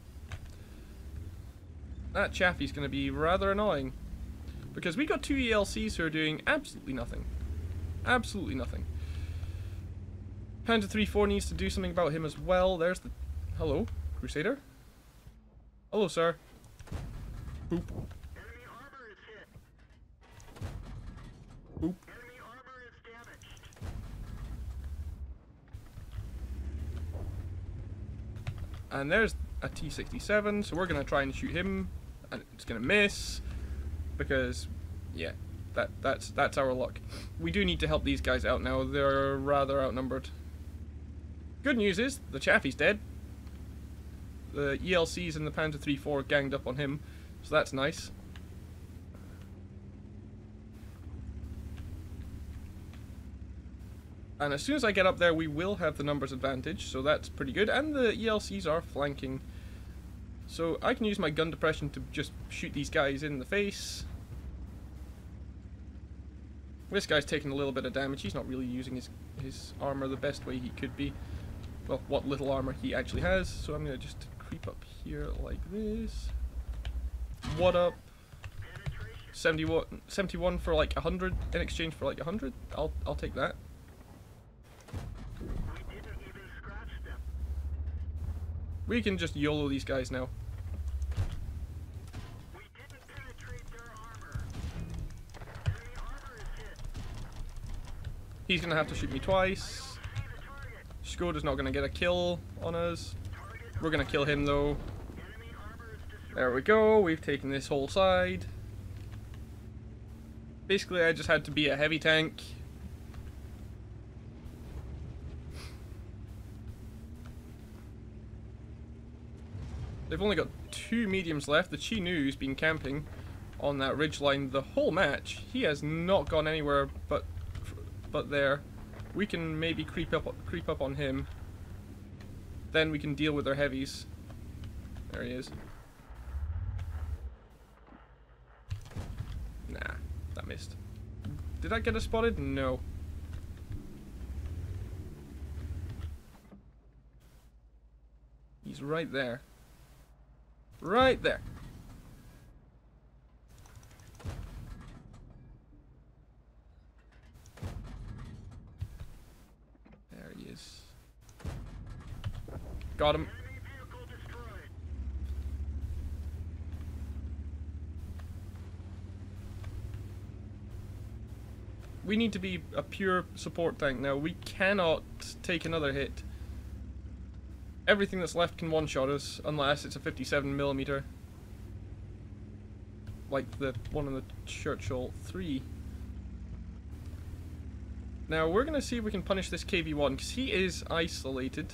Speaker 1: That Chaffee's going to be rather annoying. Because we got 2 ELCs who are doing absolutely nothing. Absolutely nothing. Panzer 3-4 needs to do something about him as well. There's the... Hello, Crusader? Hello, sir. Boop.
Speaker 2: Enemy armor is hit.
Speaker 1: Boop.
Speaker 2: Enemy armor is damaged.
Speaker 1: And there's a T-67, so we're going to try and shoot him, and it's going to miss, because, yeah, that's our luck. We do need to help these guys out now. They're rather outnumbered. Good news is, the Chaffee's dead. The ELCs and the Panzer 3-4 ganged up on him, so that's nice. And as soon as I get up there, we will have the numbers advantage, so that's pretty good. And the ELCs are flanking. So I can use my gun depression to just shoot these guys in the face. This guy's taking a little bit of damage. He's not really using his armor the best way he could be. Well, what little armor he actually has. So I'm going to just creep up here like this. What up? 71 for like 100 in exchange for like 100. I'll take that.
Speaker 2: We didn't even scratch them.
Speaker 1: We can just YOLO these guys now.
Speaker 2: We didn't penetrate their armor. Enemy armor is hit.
Speaker 1: He's going to have to shoot me twice.
Speaker 2: See the target.
Speaker 1: Skoda's not going to get a kill on us. We're going to kill him though.
Speaker 2: Enemy armor is destroyed.
Speaker 1: There we go. We've taken this whole side. Basically, I just had to be a heavy tank. They've only got 2 mediums left. The Chinu's been camping on that ridgeline the whole match. He has not gone anywhere but there. We can maybe creep up on him. Then we can deal with their heavies. There he is. Nah, that missed. Did I get us spotted? No. He's right there. Right there. There he is. Got him.
Speaker 2: Enemy vehicle destroyed.
Speaker 1: We need to be a pure support tank now. We cannot take another hit. Everything that's left can one-shot us, unless it's a 57mm. Like the one on the Churchill 3. Now we're going to see if we can punish this KV-1, because he is isolated.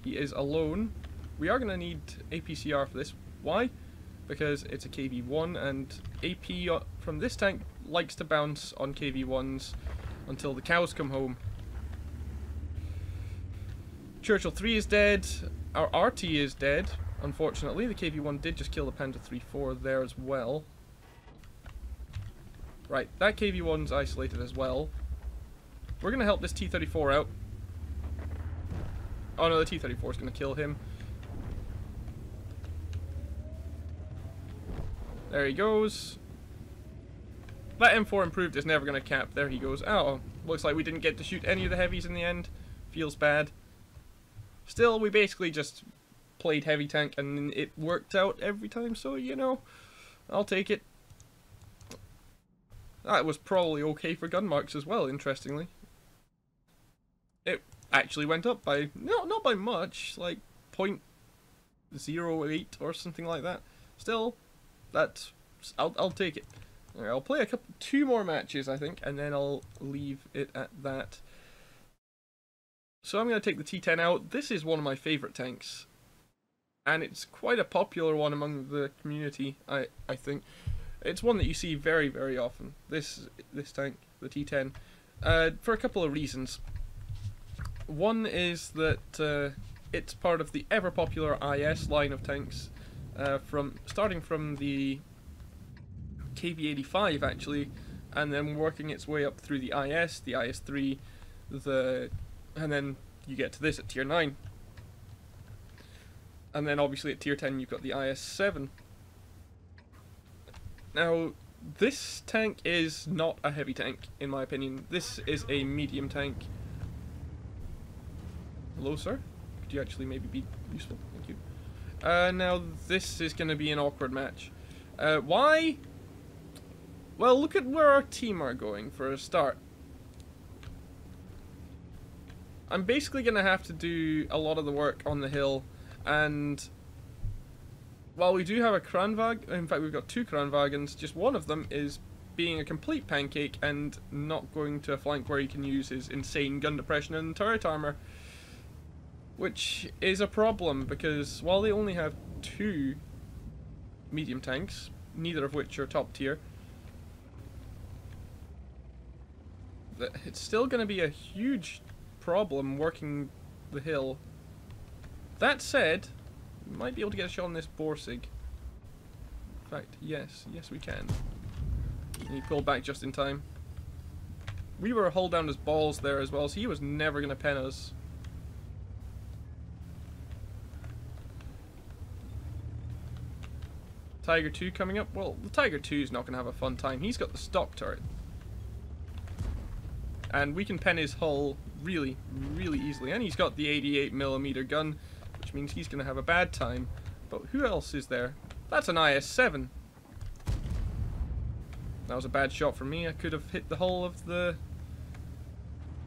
Speaker 1: He is alone. We are going to need APCR for this. Why? Because it's a KV-1, and AP from this tank likes to bounce on KV-1s until the cows come home. Churchill 3 is dead. Our RT is dead, unfortunately. The KV-1 did just kill the Panda 3-4 there as well. Right, that KV-1's isolated as well. We're going to help this T-34 out. Oh no, the T-34 is going to kill him. There he goes. That M4 improved is never going to cap. There he goes. Oh, looks like we didn't get to shoot any of the heavies in the end. Feels bad. Still, we basically just played heavy tank and it worked out every time, so, you know, I'll take it. That was probably okay for gun marks as well, interestingly. It actually went up by, not by much, like 0.08 or something like that. Still, that's, I'll take it. Right, I'll play two more matches, I think, and then I'll leave it at that. So I'm going to take the T-10 out. This is one of my favourite tanks. And it's quite a popular one among the community, I think. It's one that you see very, very often. This tank, the T-10. For a couple of reasons. One is that it's part of the ever-popular IS line of tanks. Starting from the KV-85, actually. And then working its way up through the IS-3, and then you get to this at tier 9. And then obviously at tier 10 you've got the IS-7. Now, this tank is not a heavy tank, in my opinion. This is a medium tank. Hello, sir? Could you actually maybe be useful? Thank you. Now, this is going to be an awkward match. Why? Well, look at where our team are going for a start. I'm basically going to have to do a lot of the work on the hill, and while we do have a Kranvag, in fact we've got two Kranwagens, just one of them is being a complete pancake and not going to a flank where he can use his insane gun depression and turret armor. Which is a problem, because while they only have two medium tanks, neither of which are top tier, it's still going to be a huge problem working the hill. That said, we might be able to get a shot on this Borsig. In fact, yes we can. And he pulled back just in time. We were hull down his balls there as well, so he was never going to pen us. Tiger 2 coming up. Well, the Tiger 2 is not going to have a fun time. He's got the stock turret. And we can pen his hull really, really easily. And he's got the 88mm gun, which means he's going to have a bad time. But who else is there? That's an IS-7. That was a bad shot from me. I could have hit the hull of the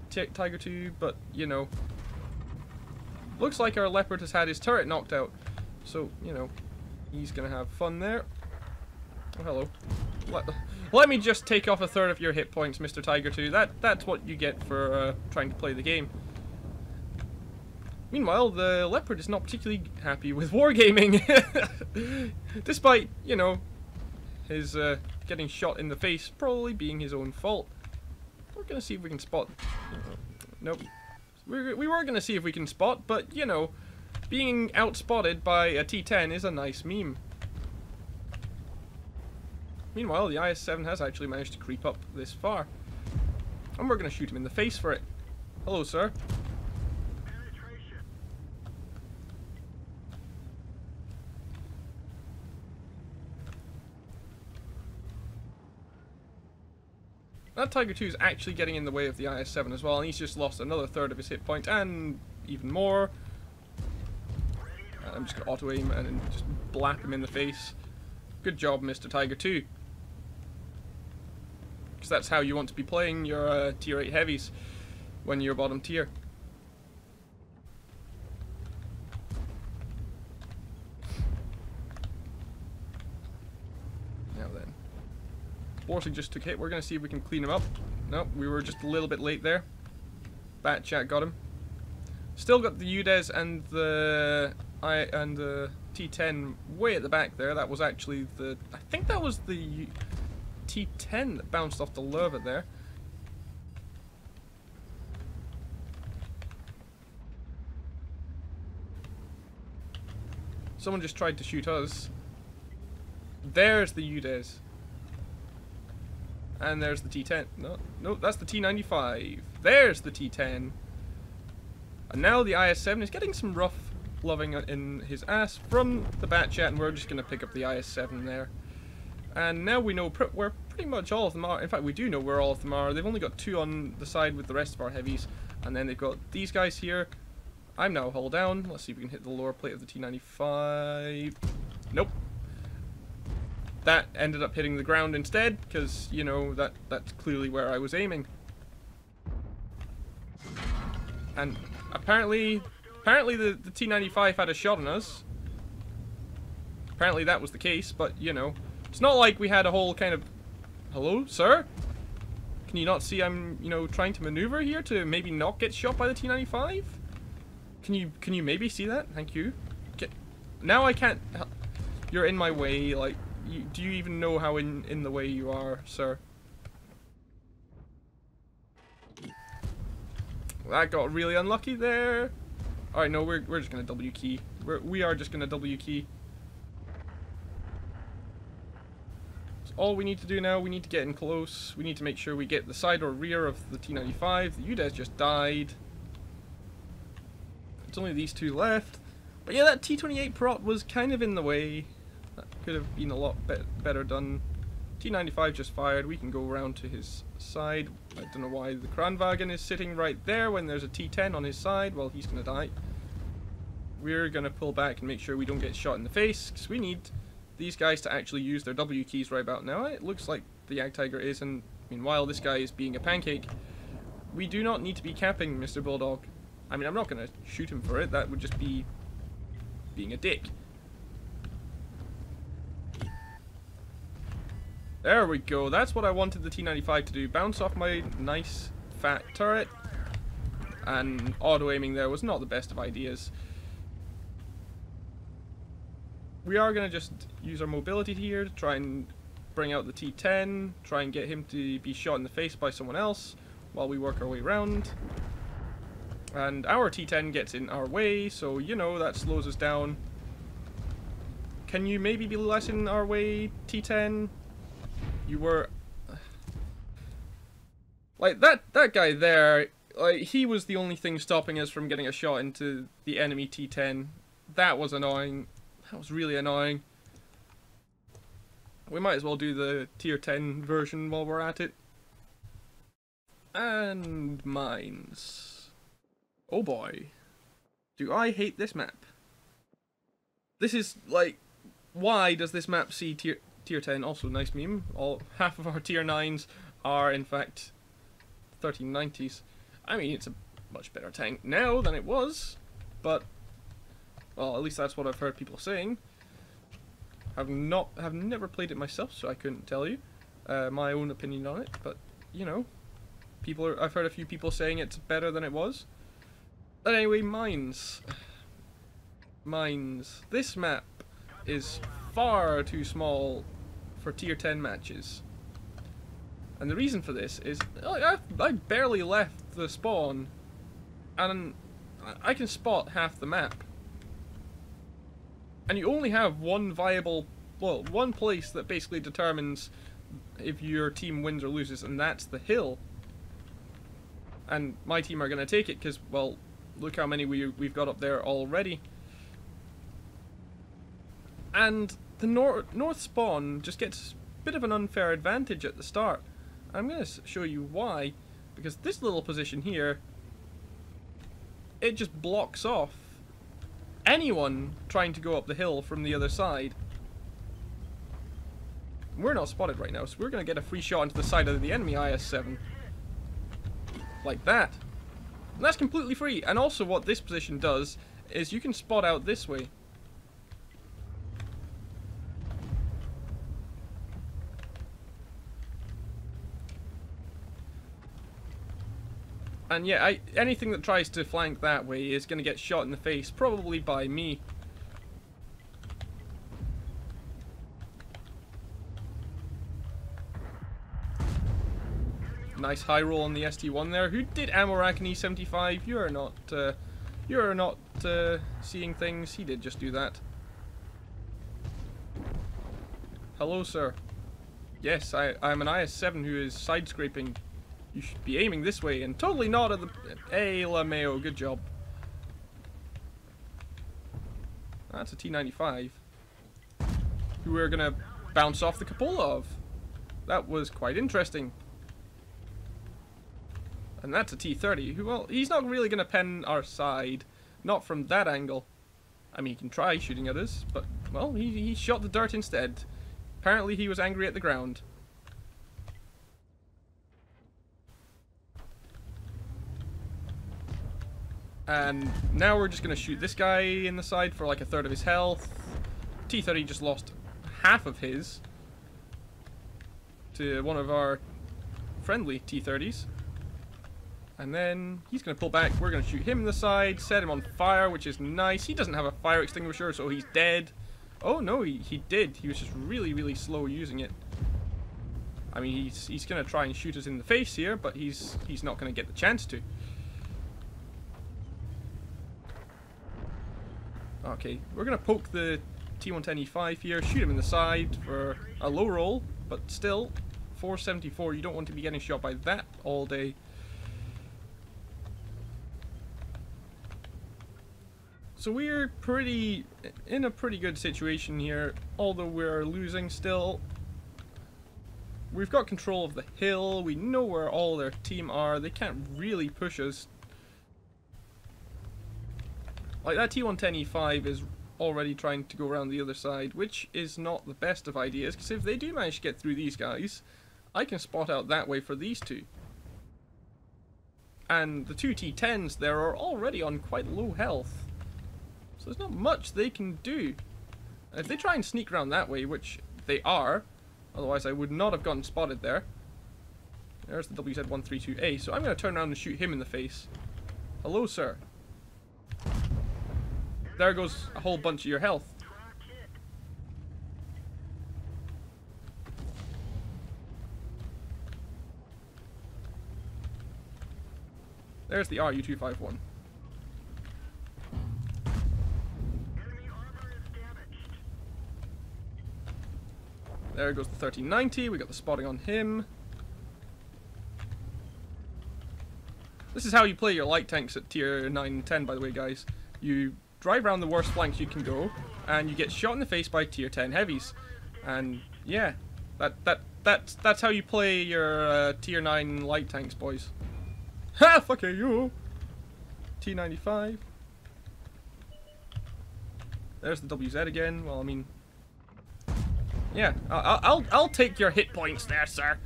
Speaker 1: Tiger 2, but, you know. Looks like our Leopard has had his turret knocked out. So, you know, he's going to have fun there. Oh, hello. Let me just take off a third of your hit points, Mr. Tiger 2. That's what you get for trying to play the game. Meanwhile, the Leopard is not particularly happy with wargaming. Despite, you know, his getting shot in the face probably being his own fault. We're going to see if we can spot... Nope. We were going to see if we can spot, but, you know, being outspotted by a T-10 is a nice meme. Meanwhile, the IS-7 has actually managed to creep up this far. And we're going to shoot him in the face for it. Hello, sir.
Speaker 2: Penetration.
Speaker 1: That Tiger 2 is actually getting in the way of the IS-7 as well, and he's just lost another third of his hit point, and even more. I'm just going to auto-aim and then just blap him in the face. Good job, Mr. Tiger 2. Because that's how you want to be playing your tier 8 heavies when you're bottom tier. Now then. Borsig just took hit. We're going to see if we can clean him up. Nope, we were just a little bit late there. Bat Chat got him. Still got the UDES and the T10 way at the back there. That was actually the... I think that was the T10 that bounced off the Lerva there. Someone just tried to shoot us. There's the UDES. And there's the T10. No, that's the T95. There's the T10. And now the IS-7 is getting some rough loving in his ass from the Bat Chat, and we're just going to pick up the IS-7 there. And now we know where pretty much all of them are. In fact, we do know where all of them are. They've only got 2 on the side with the rest of our heavies. And then they've got these guys here. I'm now hull down. Let's see if we can hit the lower plate of the T95. Nope. That ended up hitting the ground instead, because, you know, that's clearly where I was aiming. And apparently the T95 had a shot on us. Apparently that was the case, but, you know, it's not like we had a whole kind of... Hello, sir? Can you not see I'm, you know, trying to maneuver here to maybe not get shot by the T95? Can you maybe see that? Thank you. Okay. Now I can't... You're in my way, like... do you even know how in the way you are, sir? That got really unlucky there. Alright, no, we're just gonna W key. We are just gonna W key. So all we need to do now, we need to get in close. We need to make sure we get the side or rear of the T95. The UDES just died. It's only these 2 left. But yeah, that T28 prop was kind of in the way. That could have been a lot better done. T95 just fired. We can go around to his side. I don't know why the Kranwagen is sitting right there when there's a T10 on his side. Well, he's going to die. We're going to pull back and make sure we don't get shot in the face, because we need these guys to actually use their W keys right about now. It looks like the Jagdtiger is, and meanwhile this guy is being a pancake. We do not need to be capping Mr. Bulldog. I mean, I'm not going to shoot him for it. That would just be being a dick. There we go. That's what I wanted the T95 to do. Bounce off my nice fat turret. And auto-aiming there was not the best of ideas. We are going to just use our mobility here to try and bring out the T10. Try and get him to be shot in the face by someone else while we work our way around. And our T10 gets in our way, so, you know, that slows us down. Can you maybe be less in our way, T10? You were... Like, that guy there, like, he was the only thing stopping us from getting a shot into the enemy T10. That was annoying. That was really annoying. We might as well do the tier 10 version while we're at it. And mines. Oh boy. Do I hate this map. This is, like, why does this map see tier 10? Also, nice meme. Half of our tier 9s are, in fact, 1390s. I mean, it's a much better tank now than it was, but, well, at least that's what I've heard people saying. Have never played it myself, so I couldn't tell you my own opinion on it, but, you know, I've heard a few people saying it's better than it was. But anyway, mines. Mines. This map is far too small for tier 10 matches. And the reason for this is, I barely left the spawn, and I can spot half the map. And you only have one viable, well, one place that basically determines if your team wins or loses, and that's the hill. And my team are going to take it because, well, look how many we've got up there already. And the north spawn just gets a bit of an unfair advantage at the start. I'm going to show you why. Because this little position here, it just blocks off anyone trying to go up the hill from the other side. We're not spotted right now, so we're going to get a free shot into the side of the enemy IS-7. Like that. And that's completely free. And also what this position does is you can spot out this way. And yeah, anything that tries to flank that way is going to get shot in the face, probably by me. Nice high roll on the ST1 there. Who did ammo rack in E75? You're not seeing things. He did just do that. Hello, sir. Yes, I'm an IS-7 who is side scraping. You should be aiming this way and totally not at the... Hey, LMAO, good job. That's a T95. Who we're gonna bounce off the cupola of. That was quite interesting. And that's a T30, who, well, he's not really gonna pen our side. Not from that angle. I mean, he can try shooting at us, but, well, he shot the dirt instead. Apparently he was angry at the ground. And now we're just going to shoot this guy in the side for like a third of his health. T30 just lost half of his to one of our friendly T30s. And then he's going to pull back. We're going to shoot him in the side, set him on fire, which is nice. He doesn't have a fire extinguisher, so he's dead. Oh no, he did. He was just really, really slow using it. I mean, he's going to try and shoot us in the face here, but he's not going to get the chance to. Okay, we're going to poke the T110E5 here, shoot him in the side for a low roll, but still, 474, you don't want to be getting shot by that all day. So we're in a pretty good situation here, although we're losing still. We've got control of the hill, we know where all their team are, they can't really push us. Like, that T110E5 is already trying to go around the other side, which is not the best of ideas, because if they do manage to get through these guys, I can spot out that way for these two. And the two T10s there are already on quite low health. So there's not much they can do. And if they try and sneak around that way, which they are, otherwise I would not have gotten spotted there. There's the WZ-132A, so I'm going to turn around and shoot him in the face. Hello, sir. There goes a whole bunch of your health. There's the RU-251. There goes the 1390. We got the spotting on him. This is how you play your light tanks at tier 9 and 10, by the way, guys. You drive around the worst flanks you can go, and you get shot in the face by tier 10 heavies. And yeah, that's how you play your tier 9 light tanks, boys. Ha! Fuck you! T95. There's the WZ again. Well, I mean, yeah, I'll take your hit points there, sir.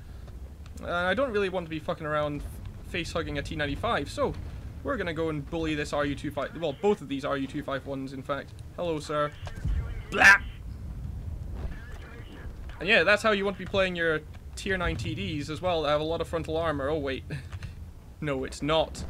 Speaker 1: I don't really want to be fucking around face hugging a T95, so we're gonna go and bully this RU-25. Well, both of these RU-251s, in fact. Hello, sir. Blah! And yeah, that's how you want to be playing your tier 9 TDs as well. That have a lot of frontal armor. Oh wait, no, it's not.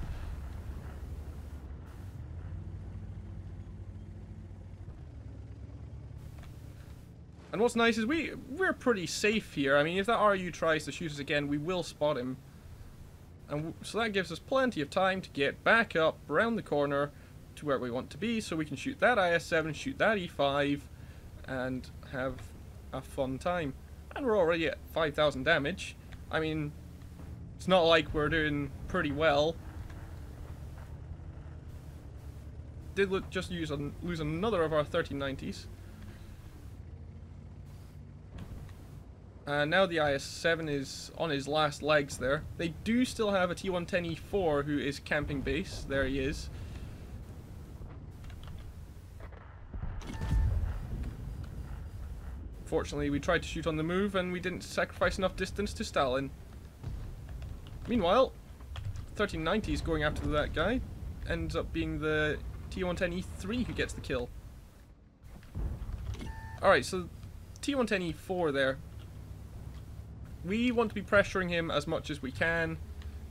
Speaker 1: And what's nice is we're pretty safe here. I mean, if that RU tries to shoot us again, we will spot him. And so that gives us plenty of time to get back up around the corner to where we want to be, so we can shoot that IS-7, shoot that E5, and have a fun time. And we're already at 5,000 damage. I mean, it's not like we're doing pretty well. Did just lose another of our 1390s. Now the IS-7 is on his last legs there. They do still have a T110E4 who is camping base. There he is. Fortunately, we tried to shoot on the move and we didn't sacrifice enough distance to Stalin. Meanwhile, 1390 is going after that guy. Ends up being the T110E3 who gets the kill. Alright, so T110E4 there. We want to be pressuring him as much as we can.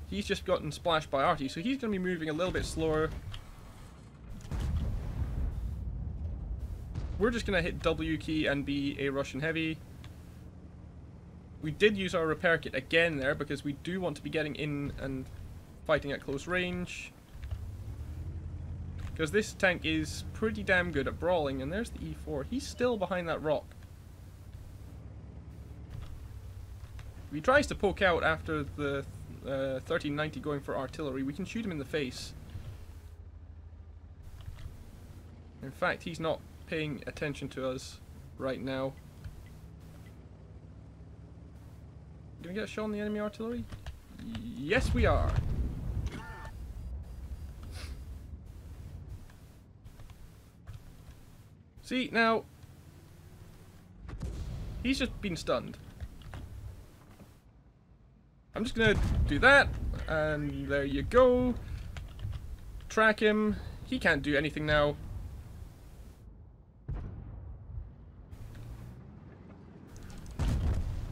Speaker 1: He's just gotten splashed by Artie, so he's going to be moving a little bit slower. We're just going to hit W key and be a Russian heavy. We did use our repair kit again there because we do want to be getting in and fighting at close range. Because this tank is pretty damn good at brawling, and there's the E4. He's still behind that rock. If he tries to poke out after the 1390 going for artillery, we can shoot him in the face. In fact, he's not paying attention to us right now. Gonna get a shot on the enemy artillery? Yes, we are. See, now, he's just been stunned. I'm just gonna do that, and there you go. Track him. He can't do anything now.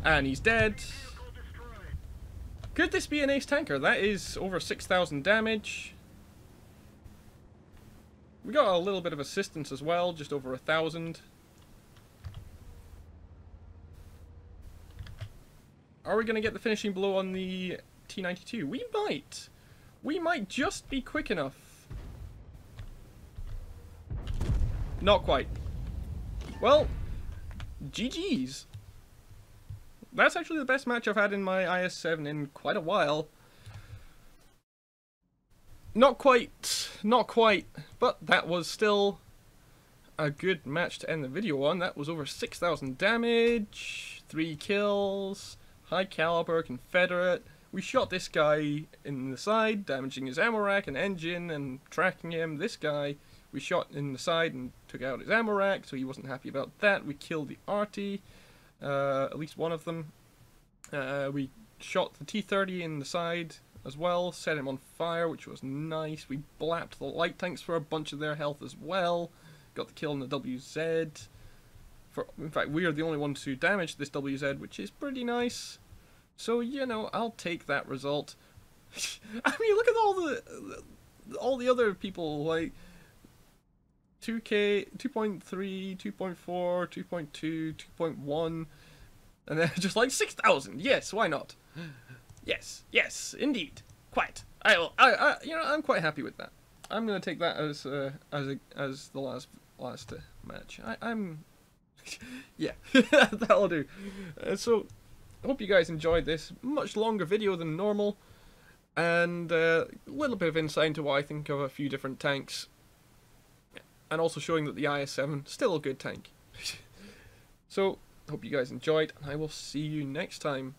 Speaker 1: And he's dead. Could this be an ace tanker? That is over 6,000 damage. We got a little bit of assistance as well, just over 1,000. Are we going to get the finishing blow on the T92? We might. We might just be quick enough. Not quite. Well, GG's. That's actually the best match I've had in my IS-7 in quite a while. Not quite, but that was still a good match to end the video on. That was over 6,000 damage, 3 kills, high caliber, Confederate. We shot this guy in the side, damaging his ammo rack and engine and tracking him. This guy we shot in the side and took out his ammo rack, so he wasn't happy about that. We killed the Artie, at least one of them. We shot the T-30 in the side as well, set him on fire, which was nice. We blapped the light tanks for a bunch of their health as well. Got the kill on the WZ. In fact, we are the only ones who damaged this WZ, which is pretty nice. So, you know, I'll take that result. I mean, look at all the other people, like 2K, 2.3, 2.4, 2.2, 2.1, and they're just like 6,000. Yes, why not? Yes, indeed. Quite. You know, I'm quite happy with that. I'm gonna take that as the last match. I'm yeah, that'll do. So, I hope you guys enjoyed this much longer video than normal, and a little bit of insight into what I think of a few different tanks, and also showing that the IS-7 still a good tank. So, hope you guys enjoyed, and I will see you next time.